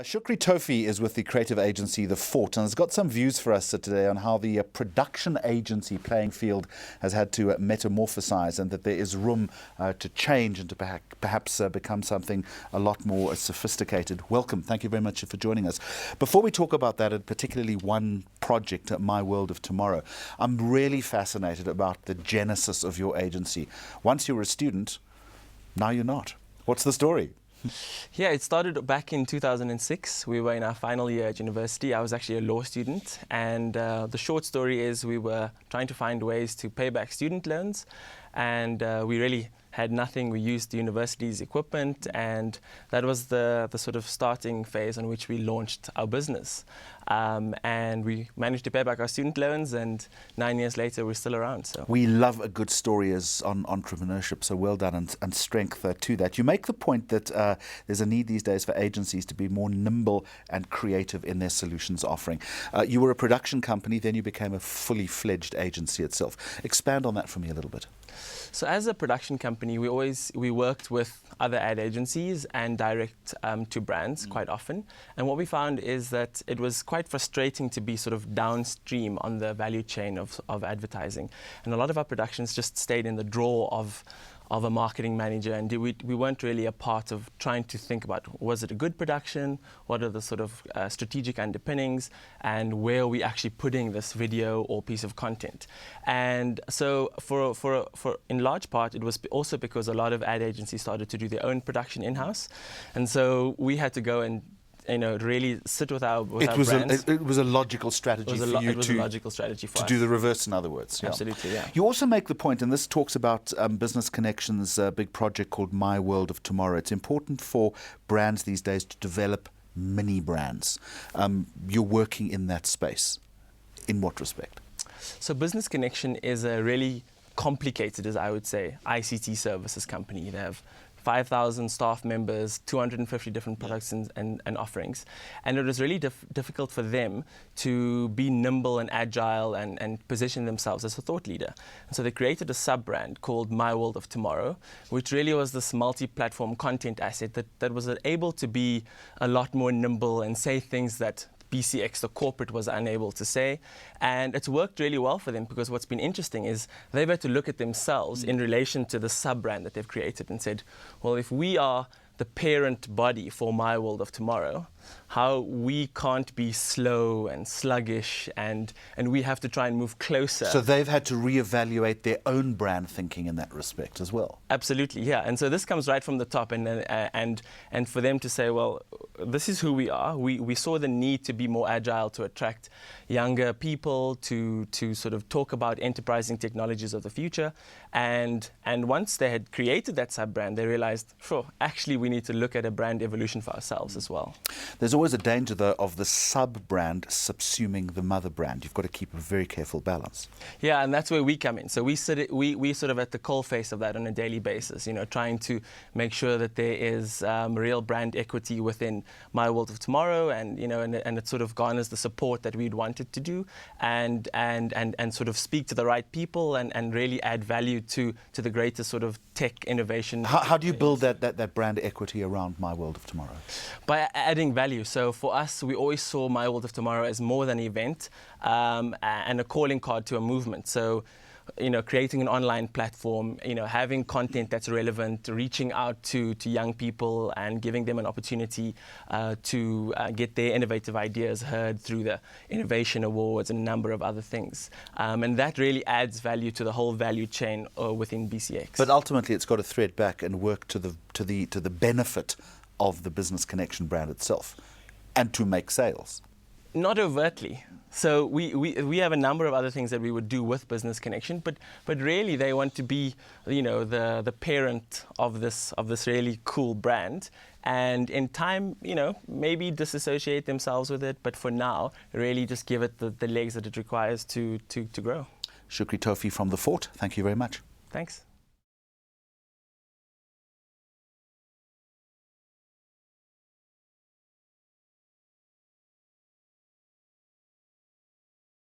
Shukri Toefy is with the creative agency The Fort and has got some views for us today on how the production agency playing field has had to metamorphosize, and that there is room to change and to perhaps become something a lot more sophisticated. Welcome. Thank you very much for joining us. Before we talk about that, and particularly one project, My World of Tomorrow, I'm really fascinated about the genesis of your agency. Once you were a student, now you're not. What's the story? Yeah, it started back in 2006. We were in our final year at university. I was actually a law student, and the short story is we were trying to find ways to pay back student loans, and we really had nothing. We used the university's equipment, and that was the sort of starting phase on which we launched our business. And we managed to pay back our student loans, and 9 years later, we're still around. So we love a good story on entrepreneurship, so well done, and strength to that. You make the point that there's a need these days for agencies to be more nimble and creative in their solutions offering. You were a production company, then you became a fully fledged agency itself. Expand on that for me a little bit. So as a production company, we worked with other ad agencies and direct to brands quite often. And what we found is that it was quite frustrating to be sort of downstream on the value chain of advertising. And a lot of our productions just stayed in the drawer of a marketing manager, and we weren't really a part of trying to think about, was it a good production, what are the sort of strategic underpinnings, and where are we actually putting this video or piece of content. And so for in large part, it was also because a lot of ad agencies started to do their own production in-house, and so we had to go and really sit with our brands. It was a logical strategy for you to do the reverse, in other words. Yeah. Absolutely, yeah. You also make the point, and this talks about Business Connection's big project called My World of Tomorrow. It's important for brands these days to develop mini brands. You're working in that space. In what respect? So Business Connection is a really complicated, as I would say, ICT services company. They have 5,000 staff members, 250 different products and offerings. And it was really difficult for them to be nimble and agile and position themselves as a thought leader. And so they created a sub-brand called My World of Tomorrow, which really was this multi-platform content asset that was able to be a lot more nimble and say things that BCX, the corporate, was unable to say. And it's worked really well for them, because what's been interesting is they've had to look at themselves in relation to the sub-brand that they've created and said, well, if we are the parent body for My World of Tomorrow, how we can't be slow and sluggish, and we have to try and move closer. So they've had to reevaluate their own brand thinking in that respect as well. Absolutely, yeah. And so this comes right from the top, and for them to say, well, this is who we are. We saw the need to be more agile, to attract younger people, to sort of talk about enterprising technologies of the future. And once they had created that sub-brand, they realized, sure, actually we need to look at a brand evolution for ourselves as well. There's always a danger, though, of the sub-brand subsuming the mother brand. You've got to keep a very careful balance. Yeah, and that's where we come in. So we sort of at the coalface of that on a daily basis, trying to make sure that there is real brand equity within My World of Tomorrow, and it sort of garners the support that we'd wanted to do, and sort of speak to the right people and really add value to the greatest sort of tech innovation. How do you build that brand equity around My World of Tomorrow? By adding value. So for us, we always saw My World of Tomorrow as more than an event, and a calling card to a movement. So, creating an online platform, having content that's relevant, reaching out to young people and giving them an opportunity to get their innovative ideas heard through the Innovation Awards and a number of other things. And that really adds value to the whole value chain within BCX. But ultimately, it's got to thread back and work to the benefit of the Business Connection brand itself, and to make sales. Not overtly. So we have a number of other things that we would do with Business Connection, but really they want to be, the parent of this really cool brand, and in time, maybe disassociate themselves with it, but for now, really just give it the legs that it requires to grow. Shukri Toefy from The Fort, thank you very much. Thanks.